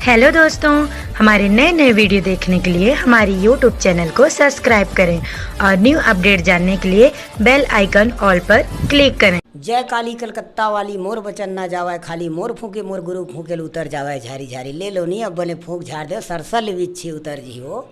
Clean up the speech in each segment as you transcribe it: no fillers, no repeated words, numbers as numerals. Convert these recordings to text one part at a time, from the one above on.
Hello दोस्तों, हमारे नए नए वीडियो देखने के लिए हमारी यूट्यूब चैनल को सब्सक्राइब करें और न्यू अपडेट जानने के लिए बेल आइकन ऑल पर क्लिक करें। जय काली कलकत्ता वाली मोर बचन ना जावे खाली मोर फूके मोर गुरु फूके उतर जावे झारी झारी ले लो नहीं अब बने फूक झाड़ दे सरसल बिच्छी उतर जी हो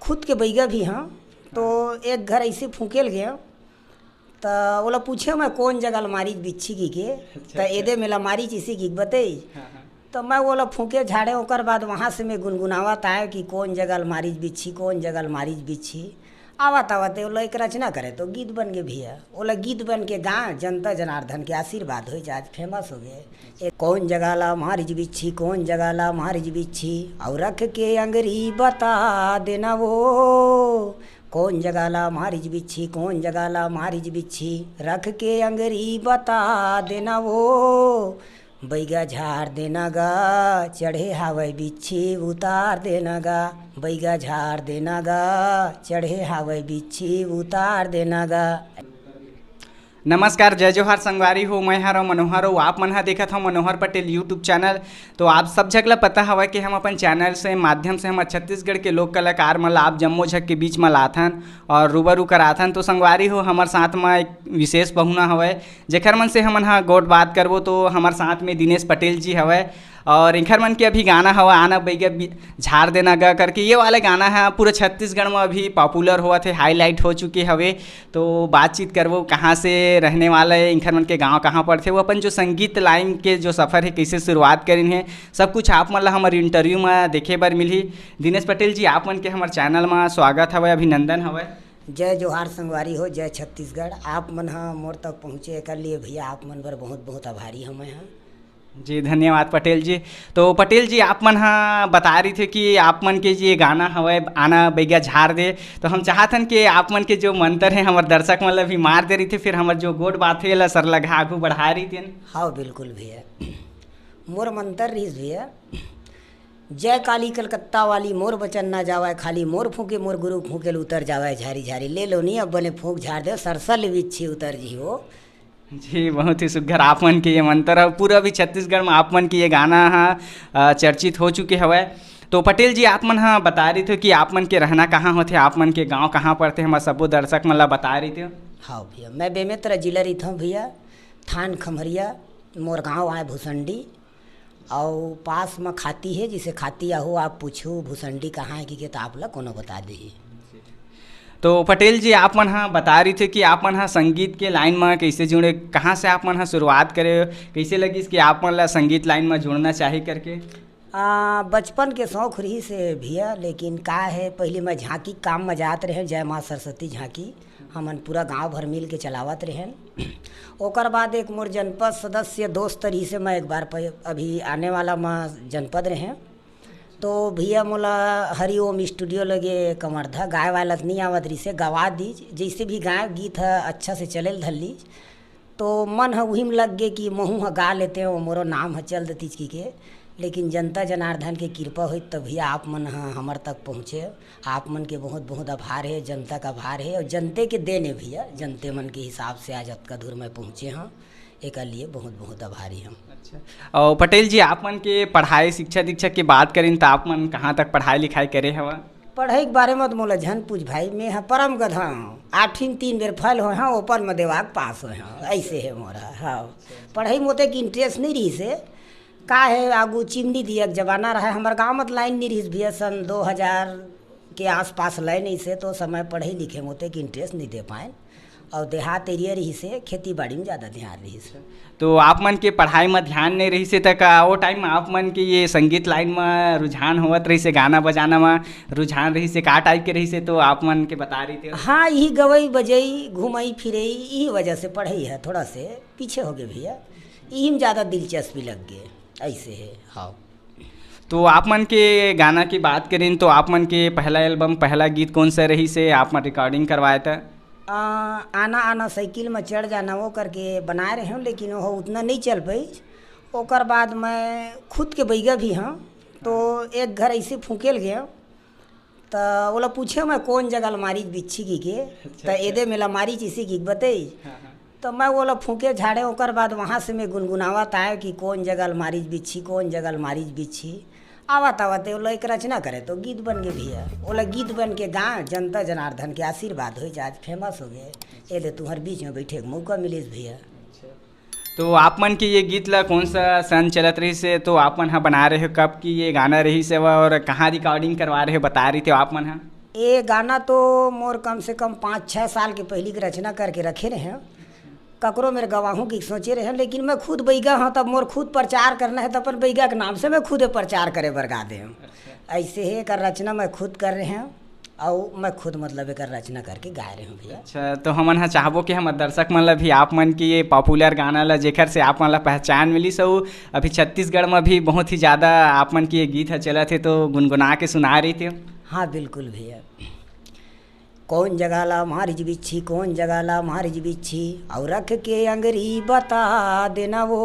खुद के बैगा भी हाँ। तो एक घर ऐसे फूकेल गया तो बोला पूछे मैं कौन जगह मारी बिच्छी की के तो एदे मेला मारी इसी की बताई तो मैं बोला फूके झाड़े ओकर बाद वहाँ से मैं गुनगुनावत आए कि कौन जगह मारीज बिच्छी कौन जगह मारीज बिच्छी आवत आवत बोला एक रचना करे तो गीत बन गए भैया बोला गीत बन के गा जनता जनार्दन के आशीर्वाद हो आज फेमस हो गए। कौन जगह ला मारिज बिच्छी कौन जगह ला मारिज बिच्छी और रख के अंगरी बता देना वो कौन जगह ला मारिज बिच्छी कौन जगह ला मारिज बिच्छी रख के अंगरी बता देना वो बैगा झाड़ देना गा चढ़े हावै बिच्छी उतार देना गा बैगा झाड़ देना गा चढ़े हावै बिच्छी उतार देना गा। नमस्कार, जय जोहार संगवारी हो। मैं हर मनोहर हो। आप मन देखत हो मनोहर पटेल यूट्यूब चैनल। तो आप सब झगला पता हवा कि हम अपन चैनल से माध्यम से हम छत्तीसगढ़ के लोक कलाकार मन आप जम्मो झक के बीच में लाथन और रूबरू कराथन। तो संगवारी हो हमार साथ में एक विशेष पहुना हवै जेखर मन से हमन हा गोट बात करबो। तो हमार साथ में दिनेश पटेल जी हवै और इनखर मन के अभी गाना हवा आना बैगा झाड़ देना गा करके ये वाला गाना है पूरे छत्तीसगढ़ में अभी पॉपुलर हुआ थे हाईलाइट हो चुके हवे। तो बातचीत करबो कहाँ से रहने वाला है इनखर मन के गांव कहाँ पड़ते वो अपन जो संगीत लाइन के जो सफ़र है कैसे शुरुआत करिन है सब कुछ आप मन ला हमारे इंटरव्यू में देखे बर मिली। दिनेश पटेल जी आप मन के हमारे चैनल में स्वागत हवै अभिनंदन हवै। जय जोहार संगवारी हो जय छत्तीसगढ़। आप मन हाँ मोर तक पहुँचे कर लिए भैया आप मन बर बहुत बहुत आभारी हमें हाँ जी धन्यवाद पटेल जी। तो पटेल जी आप मन हाँ बता रही थे कि आप मन के जी ये गाना हवे आना बैगा झाड़ दे तो हम चाहतन कि आप मन के जो मंत्र है हमारे दर्शक मन भी मार दे रही थे फिर हमारे जो गोट बात है सर लगा आगू बढ़ा रही थी। हाँ बिल्कुल भैया मोर मंत्र रहीस भैया जय काली कलकत्ता वाली मोर बचन ना जावे खाली मोर फूके मोर गुरु फूके उतर जावे झारी झारी ले लो नहीं अब बने फूक झाड़ दे सरसल बिच्छी उतर जी हो। जी बहुत ही सुघर आप मन के ये मंत्र है पूरा भी छत्तीसगढ़ में आप मन की ये गाना हाँ चर्चित हो चुके हवै। तो पटेल जी आप मन हाँ बता रही थे कि आप मन के रहना कहाँ होते आप मन के गांव कहाँ पड़ते हमारे सबो दर्शक मन ला बता रही थे। हाँ भैया मैं बेमेतरा जिला रही था भैया थान खमरिया मोर गाँव आए भूसंडी और पास में खाती है जिसे खाती आहो आप पूछो भूसंडी कहाँ है कि तो आप लोग कोनो बता दी। तो पटेल जी आप मन हाँ बता रही थे कि आप मन हाँ संगीत के लाइन में कैसे जुड़े कहाँ से आप मन हाँ शुरुआत करे कैसे लगी कि आप मन ला संगीत लाइन में जुड़ना चाहे करके। बचपन के शौक रही से भैया लेकिन का है पहले मैं झांकी काम में जात रहे जय माँ सरस्वती झांकी हमन पूरा गांव भर मिल के चलावत रहें। ओकर बाद एक मोर जनपद सदस्य दोस्त रही से मैं एक बार अभी आने वाला मैं जनपद रहे तो भैया मोला हरिओम स्टूडियो लगे कमरधा गाय वाला नहीं आवत रही से गवा दी जैसे भी गाय गीत है अच्छा से चले धल्ली तो मन है वही में लग गए कि महू है गा लेते हैं मोरो नाम है चल देती की के लेकिन जनता जनार्दन के कृपा हुई तब भैया आप मन हाँ हमारे तक पहुँचे। आप मन के बहुत बहुत आभार है जनता का आभार है और जनते के देने भैया जनते मन के हिसाब से आज अब का दूर में पहुँचे हाँ एक लिए बहुत बहुत आभारी हम। अच्छा और पटेल जी आप मन के पढ़ाई शिक्षा दीक्षा की बात करें तो आप मन कहाँ तक पढ़ाई लिखाई करे हवा। पढ़ाई के बारे में तो मोला झन पूछ भाई मैं हाँ परम गधा हूँ 8 3 बेर फल हो हाँ ओपन में देवाक पास हो हाँ ऐसे है मोरा। हाँ पढ़ाई मोते की इंटरेस्ट नहीं रही से का है आगू चिमनी दिया जमाना रहा हमारे गाँव में लाइन नहीं रही भैया सन 2000 के आसपास लाइन ऐसे तो समय पढ़े लिखे मोते की इंटरेस्ट नहीं दे पाए और देहात एरिया रही से खेती बाड़ी में ज़्यादा ध्यान रही से। तो आप मन के पढ़ाई में ध्यान नहीं रही से तक वो टाइम में आप मन के ये संगीत लाइन में रुझान होवत रही से गाना बजाना में रुझान रही से का टाइप के रही से तो आप मन के बता रही थे। हाँ यही गवई बजई घुमई फिरई यही वजह से पढ़ाई है थोड़ा से पीछे हो गए भैया यही में ज़्यादा दिलचस्पी लग गए ऐसे है। हाँ तो आप मन के गाना की बात करें तो आप मन के पहला एल्बम पहला गीत कौन सा रही से आप मन रिकॉर्डिंग करवाया था। आना आना साइकिल में चढ़ जाना वो करके बना रहे हूँ लेकिन वो उतना नहीं चल पाई। ओकर बाद मैं खुद के बैगा भी हाँ तो एक घर ऐसे फूकेल गया तो बोला पूछे मैं कौन जगह मारी बिच्छी की के तो एदे मेला मारी इसी की बताई तो मैं बोला फूके झाड़े ओकर बाद वहाँ से मैं गुनगुनावत आए कि कौन जगह मारी बिच्छी कौन जगह मारी बिच्छी आवत आवत ओला एक रचना करे तो गीत बन गए भैया। ओला गीत बन के गा, जनता जनार्दन के आशीर्वाद हो आज फेमस हो गए। ये ले तुम्हारे बीच में बैठे के मौका मिले भैया। तो आप मन के ये गीत ला कौन सा सन चलत रही से, तो आप मन हा बना रहे हो, कब की ये गाना रही से और कहाँ रिकॉर्डिंग करवा रहे हो बता रही थे आप मन हा? ये गाना तो मोर कम से कम 5-6 साल के पहले की रचना करके रखे रहे हैं। ककरो मेरे गवाहों की सोचे रहे हैं, लेकिन मैं खुद बैगा हाँ, तब मोर खुद प्रचार करना है तो अपन बैगा के नाम से मैं खुद प्रचार करे बरगा दे। ऐसे ही एक रचना मैं खुद कर रहे हैं और मैं खुद मतलब एक रचना करके गा रहे हूँ भैया। अच्छा, तो हमन हा चाहबो कि हम दर्शक मन ला भी आप मन की ये पॉपुलर गाना ला जेकर से आप मन ला पहचान मिली सो, अभी छत्तीसगढ़ में भी बहुत ही ज़्यादा आप मन की ये गीत है चला थे, तो गुनगुना के सुना रही थी। हाँ बिल्कुल भैया। कौन जगह ला मारिज बिच्छी, कौन जगह ला मारिज बिच्छी, और रख के अंगरी बता देना वो।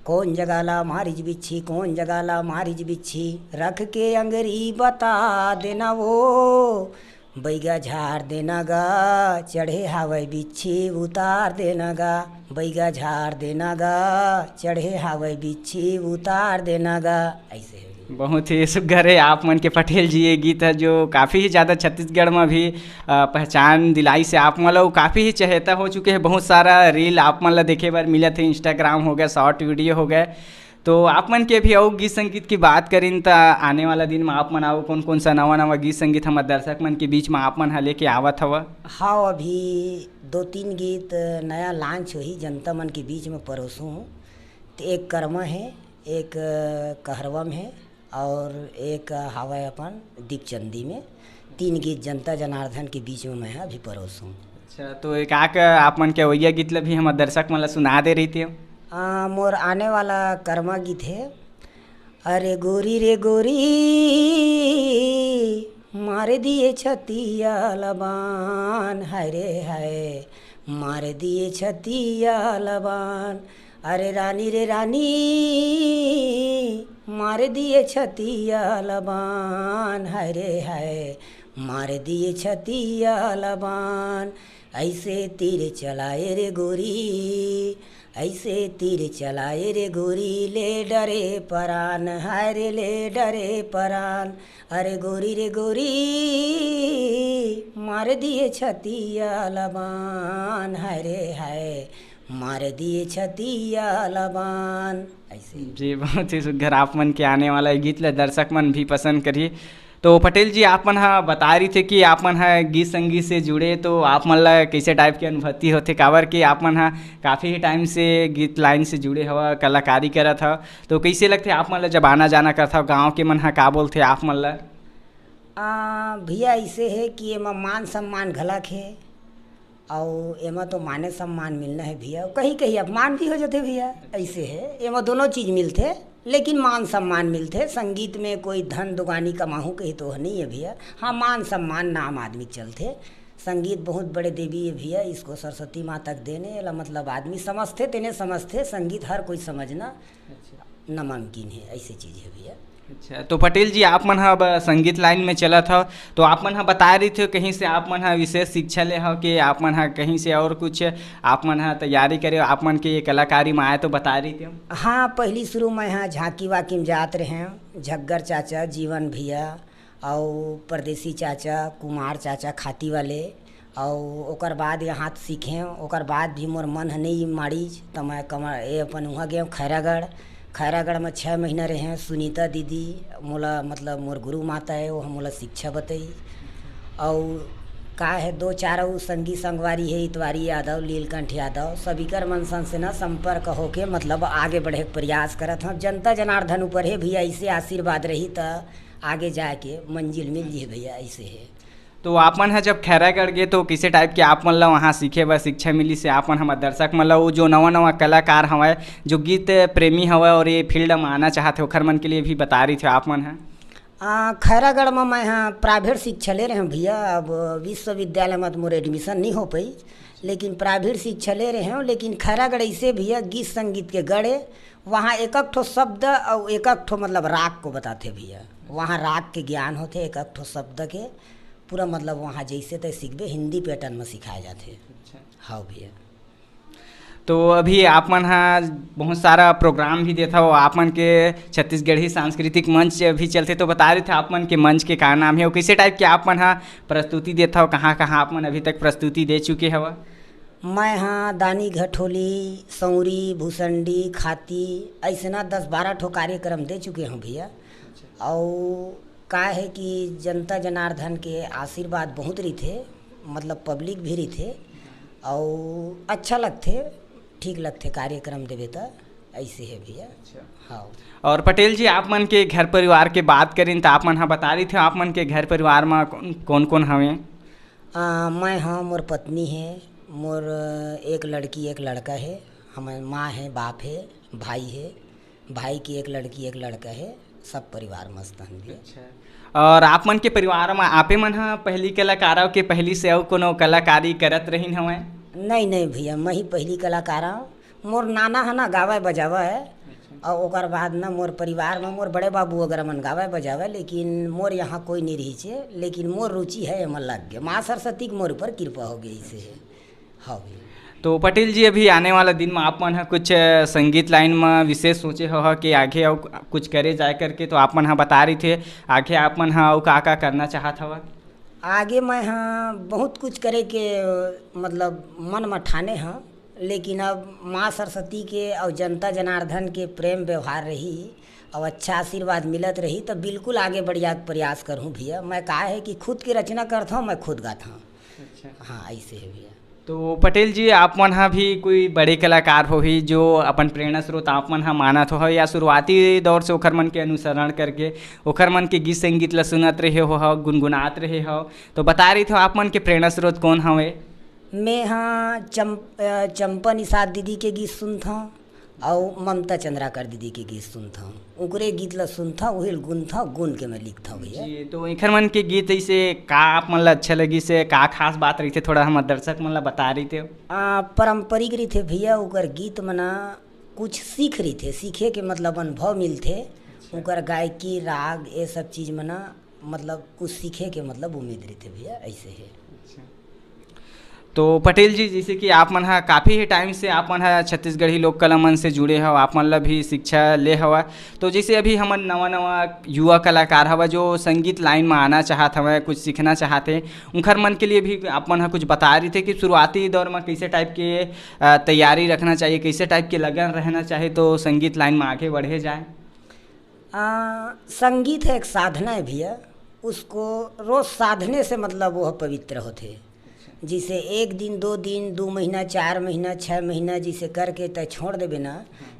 कौन जगह ला मारिज बिच्छी, कौन जगह ला मारिज बिच्छी, रख के अंगरी बता देना वो। बैगा झाड़ देना गा, चढ़े हावै बिच्छी उतार देना गा। बैगा झाड़ देना गा, चढ़े हावै बिच्छी उतार देना गा। ऐसे है। बहुत ही सुघर है आप मन के पटेल जी ये गीत है जो काफ़ी ही ज़्यादा छत्तीसगढ़ में भी पहचान दिलाई से आप मन ला काफ़ी ही चहेता हो चुके हैं। बहुत सारा रील आप मन ला देखे बार मिले थे, इंस्टाग्राम हो गया, शॉर्ट वीडियो हो गए। तो आप मन के भी आओ गीत संगीत की बात करें तो आने वाला दिन में आप मन आओ कौन कौन सा नवा नवा गीत संगीत हमारे दर्शक मन के बीच में आप मन लेके आवत हवा? हाँ, अभी 2-3 गीत नया लॉन्च हुई जनता मन के बीच में परोसूँ। तो एक कर्मा है, एक कहरवम है और एक हवा अपन दीपचंदी में। 3 गीत जनता जनार्दन के बीच में मैं अभी परोसूँ। अच्छा, तो एक आप मन के वैया गीत ला भी हमारे दर्शक मन ला सुना दे रही थी। मोर आने वाला कर्मा गीत है, अरे गोरी रे गोरी मारे दिए छतिया लबान, हाय रे हाय मारे दिए छतिया लबान। अरे रानी रे रानी मारे दिए छतिया लबान, हाय रे हाय मारे दिए छतिया लबान। ऐसे तीर चलाए रे गोरी, ऐसे तीर चलाए रे गोरी, ले डरे परान, हाय रे ले डरे परान। अरे गोरी रे गोरी मार दिए छतिया लबान, हाय रे हाय मार दिए छतिया लबान। ऐसे जी, बहुत ही सुघर आप मन के आने वाला गीत ला दर्शक मन भी पसंद करिए। तो पटेल जी आप मन हा बता रही थे कि आप मन हा गीत संगीत से जुड़े, तो आप मन ला कैसे टाइप की अनुभूति होते, काबर कि आप मन हा काफ़ी ही टाइम से गीत लाइन से जुड़े हवा, कलाकारी करा था, तो कैसे लगते आप मन ला जब आना जाना करता गाँव के मन हा का बोलते आप मन ला? भैया ऐसे है कि एमा मान सम्मान घलक है और एमा तो माने सम्मान मिलना है भैया, कहीं कहीं अपमान भी हो जाते भैया। ऐसे है एमा दोनों चीज़ मिलते लेकिन मान सम्मान मिलते। संगीत में कोई धन दुगानी कमाहूँ कहीं तो नहीं है भैया। हाँ, मान सम्मान नाम आदमी चलते। संगीत बहुत बड़े देवी है भैया, इसको सरस्वती माँ तक देने ला मतलब आदमी समझते तेने समझते, संगीत हर कोई समझना नामुमकिन है, ऐसी चीज़ है भैया। अच्छा, तो पटेल जी आप मन अब संगीत लाइन में चला था, तो आप मन बता रही थे कहीं से आप मन विशेष शिक्षा ले हो कि आप मन कहीं से और कुछ आप मन तैयारी करे, आप मन के ये कलाकारी में आए तो बता रही थी? हाँ, पहली शुरू में यहाँ झांकी वाकी में जात रहे हैं, झग्गर चाचा, जीवन भैया और परदेसी चाचा, कुमार चाचा खाती वाले, और ओकर बाद यहाँ सीखे। ओकर बाद भी मोर मन नहीं माड़ीज तो मैं कमर ये अपन वहाँ गए खैरागढ़ में 6 महीना रहे हैं। सुनीता दीदी मोला मतलब मोर गुरु माता है, वो मोला शिक्षा बताई। और का है 2-4 संगी संगवारी है, इतवारी यादव, लीलकंठ यादव, सभी कर मनसन से ना संपर्क होके मतलब आगे बढ़े के प्रयास करत हूँ। जनता जनार्दन ऊपर है भैया, ऐसे आशीर्वाद रही तो आगे जाके मंजिल मिल जी भैया, ऐसे है। तो आप मन जब खैरागढ़ गए तो किसी टाइप के आप मन ला वहाँ सीखे व शिक्षा मिली से आप मन हमारे दर्शक मन ला वो जो नवा नवा कलाकार हवाए, जो गीत प्रेमी हवा और ये फील्ड में आना चाहते ओखर मन के लिए भी बता रही थे आप मन है? खैरागढ़ में मैं यहाँ प्राइवेट शिक्षा ले रहे हैं भैया। अब विश्वविद्यालय में तो मोर एडमिशन नहीं हो पाई, लेकिन प्राइवेट शिक्षा ले रहे हैं। लेकिन खैरागढ़ ऐसे भैया गीत संगीत के गढ़े, वहाँ एक ठो शब्द और एक ठो मतलब राग को बताते भैया। वहाँ राग के ज्ञान होते, एक ठो शब्द के पूरा मतलब वहाँ जैसे तैसे सीखबे, हिंदी पैटर्न में सिखाए जाते। हाँ भैया। तो अभी आप मन हा बहुत सारा प्रोग्राम भी देता हो, आप मन के छत्तीसगढ़ी सांस्कृतिक मंच भी चलते, तो बता रहे थे आप मन के मंच के का नाम है और कैसे टाइप के आप मन हा प्रस्तुति देता हो, कहाँ कहाँ आप मन अभी तक प्रस्तुति दे चुके हवा? मैं हाँ दानी घटोली, सौरी, भूसंडी, खाती ऐसा 10-12 ठो कार्यक्रम दे चुके हूँ भैया। और का है कि जनता जनार्दन के आशीर्वाद बहुत रही थे, मतलब पब्लिक भी रही थे और अच्छा लगते, ठीक लगते कार्यक्रम देवे तो ऐसे है भैया। हाँ। और पटेल जी आप मन के घर परिवार के बात करें तो आप मन हा बता रही थे आप मन के घर परिवार में कौन कौन हवे? मैं हाँ मोर पत्नी है, मोर एक लड़की एक लड़का है, हमारे माँ है, बाप है, भाई है, भाई की एक लड़की एक लड़का है, सब परिवार मस्त हैं भैया। अच्छा। और आप मन के परिवार में आपे मन हा पहली कलाकारों के पहली से और कोनो कलाकारी करत रही हवे? नहीं नहीं भैया, मैं ही पहली कलाकार हूँ। मोर नाना है ना गावा बजावा है और ओकर बाद ना मोर परिवार में मोर बड़े बाबू वगैरह मन गावा बजावा, लेकिन मोर यहाँ कोई नहीं रही छे, लेकिन मोर रुचि है एमन लग गया, माँ सरस्वती की मोर ऊपर कृपा हो गई से है। हाँ भैया। तो पटेल जी अभी आने वाला दिन में आप मन हा कुछ संगीत लाइन में विशेष सोचे हो कि आगे और कुछ करे जाए करके, तो आप मन हा बता रही थे आगे आप मन हा और का करना चाहत हवा? आगे मैं हाँ बहुत कुछ करे के मतलब मन में ठाने हाँ, लेकिन अब माँ सरस्वती के और जनता जनार्दन के प्रेम व्यवहार रही और अच्छा आशीर्वाद मिलत रही तो बिल्कुल आगे बढ़िया प्रयास करूँ भैया। मैं कहा है कि खुद की रचना करता हूँ, मैं खुद गाता हूँ। अच्छा। हाँ ऐसे है भैया। तो पटेल जी आप मन हा भी कोई बड़े कलाकार हो ही जो अपन प्रेरणा स्रोत आप मन हा मानत हो या शुरुआती दौर से ओखर मन के अनुसरण करके ओखर मन के गीत संगीत ला सुनत रहे हो, गुनगुनात रहे हो, तो बता रही थे आप मन के प्रेरणा स्रोत कौन हवे? मैं हाँ चंपा निषाद दीदी के गीत सुनता हूँ और ममता चंद्राकर दीदी के गीत सुनता हूँ, उनके गीत ला सुनता हूँ, वही गुनता हूँ, गुन के मैं लिखता हूँ भैया। जी। तो इखर मन के गीत ऐसे का आप मन ला अच्छा लगी से का खास बात रही थे, थोड़ा हम दर्शक मन ला बता रही थे? पारंपरिक रही थे भैया, उकर गीत मना कुछ सीख रही थे, सीखे के मतलब अनुभव मिलते, उकर गायकी राग ये सब चीज़ मना मतलब कुछ सीखे के मतलब उम्मीद रही थे भैया, ऐसे है। तो पटेल जी जैसे कि आप मन हा काफ़ी टाइम से आप मन हा छत्तीसगढ़ी लोक कला मन से जुड़े हो, आप मन ला भी शिक्षा ले हवा, तो जैसे अभी हमन नवा नवा युवा कलाकार हवा जो संगीत लाइन में आना चाहत हवे, कुछ सीखना चाहते, उनखर मन के लिए भी आप मन हा कुछ बता रही थे कि शुरुआती दौर में कैसे टाइप के तैयारी रखना चाहिए, कैसे टाइप के लगन रहना चाहिए तो संगीत लाइन में आगे बढ़े जाए? संगीत है एक साधना है भैया, उसको रोज़ साधने से मतलब वह पवित्र होते, जिसे 1 दिन 2 दिन 2 महीना 4 महीना 6 महीना जिसे करके तय छोड़ देवे ना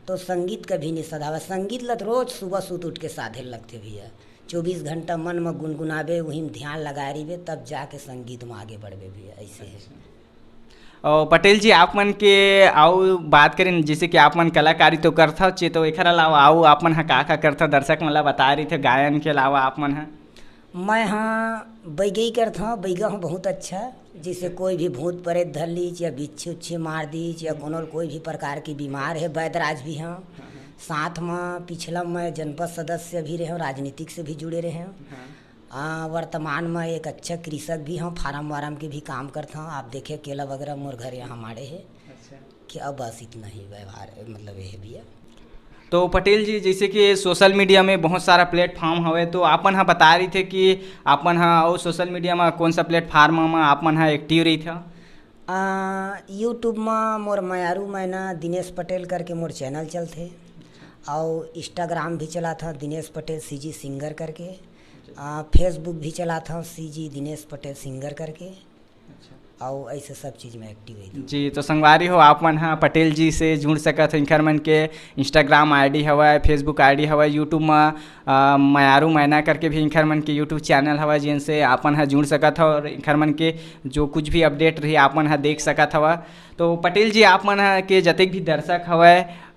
तो संगीत कभी नहीं सधावा। संगीत लत रोज सुबह सुत उठ के साधे लगते भैया, 24 घंटा मन में गुनगुनावे, वहीं में ध्यान लगा रही तब जाके संगीत में आगे बढ़वे भैया, ऐसे है। और पटेल जी आप मन के आओ बात करें जैसे कि आप मन कलाकारी तो करता चे, तो एक अलावा आओ आप मन हा का करता दर्शक मन ला बता रही थे गायन के अलावा आप मन हा? मैं हाँ बैगई करता हूँ, बैगा हूँ बहुत अच्छा, जिसे कोई भी भूत प्रेत धर लीच या बिच्छी उच्छी मार दीच या कोनो कोई भी प्रकार की बीमार है, वैदराज भी हैं साथ में। पिछला मैं जनपद सदस्य भी रहे हूँ, राजनीतिक से भी जुड़े रहे हैं। वर्तमान में एक अच्छा कृषक भी हूँ, फार्म वार्म के भी काम करता हूँ। आप देखे केला वगैरह मोर घर यहाँ हमारे है। अच्छा। कि अब बस इतना ही व्यवहार मतलब ये भैया। तो पटेल जी जैसे कि सोशल मीडिया में बहुत सारा प्लेटफॉर्म हवे, तो आपन हाँ बता रही थे कि आपन हाँ और सोशल मीडिया में कौन सा प्लेटफॉर्म में आपन हाँ एक्टिव रही था? यूट्यूब में मोर मयारू मैना दिनेश पटेल करके मोर चैनल चलते, और इंस्टाग्राम भी चला था दिनेश पटेल सीजी सिंगर करके, फेसबुक भी चला था सीजी दिनेश पटेल सिंगर करके, और ऐसे सब चीज़ में एक्टिव है जी। तो संगवारी हो आप मन हाँ पटेल जी से जुड़ सकत हो, इनकर मन के इंस्टाग्राम आईडी हवा, फेसबुक आईडी हवा, यूट्यूब में मयारू मैना करके भी इनकर मन के यूट्यूब चैनल हवा, जिनसे आपन हाँ जुड़ सकत हो और इनकर मन के जो कुछ भी अपडेट रही आपन हाँ देख सकत हवा। तो पटेल जी आप मन के जतेक भी दर्शक हवा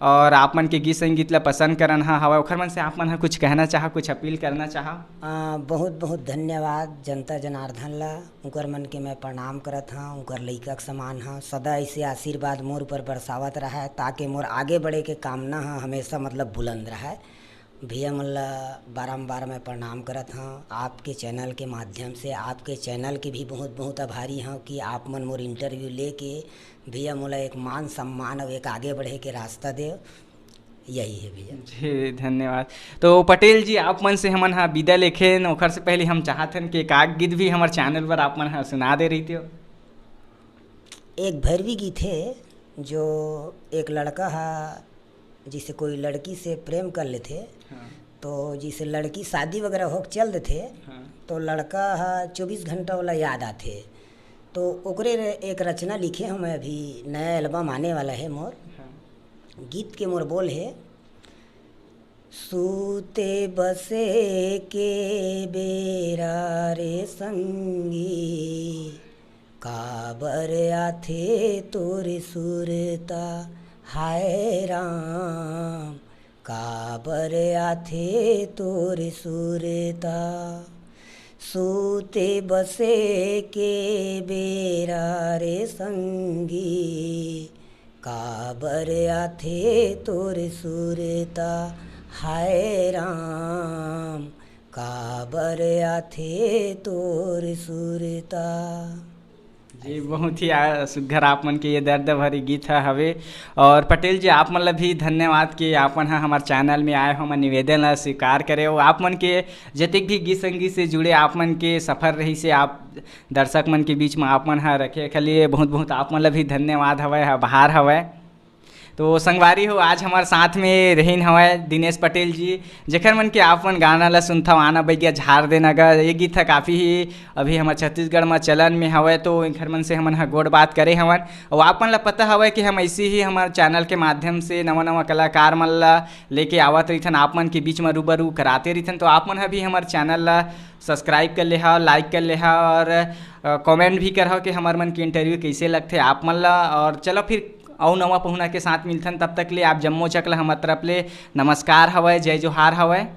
और आप मन के गीत संगीत ला पसंद करन हाँ हवा, ओखर मन से आप मन कुछ कहना चाह, कुछ अपील करना चाह? बहुत बहुत धन्यवाद जनता जनार्दन ला, उनकर मन के मैं प्रणाम करत हाँ, उनकर लइका के समान हाँ, सदा ऐसे आशीर्वाद मोर ऊपर बरसावत रहा है ताकि मोर आगे बढ़े के कामना हाँ हमेशा मतलब बुलंद रहा है। भैया मल्ला बारम्बार मैं प्रणाम करत हूँ आपके चैनल के माध्यम से। आपके चैनल के भी बहुत बहुत आभारी हूँ कि आप मन मोर इंटरव्यू लेके भैया मोला एक मान सम्मान और एक आगे बढ़े के रास्ता दे। यही है भैया जी धन्यवाद। तो पटेल जी आप मन से हमन हा विदा लेखेन ओखर से पहले हम चाहतन कि एक आग गीत भी हमार चैनल पर आप मन हा सुना दे रही थी। एक भैरवी गीत है जो एक लड़का है जिसे कोई लड़की से प्रेम कर लेते। हाँ। तो जिसे लड़की शादी वगैरह हो चल देते। हाँ। तो लड़का 24 घंटा वाला याद आते। तो ओकरे एक रचना लिखे हम अभी नया एल्बम आने वाला है मोर। हाँ। गीत के मोर बोल है सूते बसे के बेरा रे संगी काबर आथे तोरे सुरता हाय राम काबर आथे तोरे सुरता सूते बसे के बेरा रे संगी काबर आथे तोरे सुरता हाय राम काबर आथे तोरे सुरता। जी बहुत ही सुघर आप मन के ये दर्द भरी गीत हवे। और पटेल जी आप मन ला भी धन्यवाद कि आप मन हमारे चैनल में आए हो हमन निवेदन ला स्वीकार करे हो। आप मन के जतिक भी गीत संगीत से जुड़े आप मन के सफ़र रही से आप दर्शक मन के बीच में आप मन हा रखे के लिए बहुत बहुत आप मन ला भी धन्यवाद हवय आभार हवय। तो संगवारी हो आज हमारे साथ में रहीन हवय दिनेश पटेल जी जेखर मन के आप मन गाना ला सुनता आना बैगिया झाड़ दे नगर। ये गीत है काफ़ी ही अभी हमारे छत्तीसगढ़ में चलन में हवय। तो इनखर मन से हमन हा गोड़ बात करे हवन और आप मन ला पता हवय कि हम ऐसे ही हमारे चैनल के माध्यम से नवा नवा कलाकार मन ला लेके आवत रहीथन आप मन के बीच में रूबरू कराते रहीथन। तो आप मन हा भी हमारे चैनल ला सब्सक्राइब कर ले लाइक कर ले और कमेंट भी कर कि हमारे मन के इंटरव्यू कैसे लगते आप मन ला। और चलो फिर और नवा पहुना के साथ मिलथन तब तक ले आप जम्मो चकला हमर तरफ ले नमस्कार हवय जय जोहार हवय।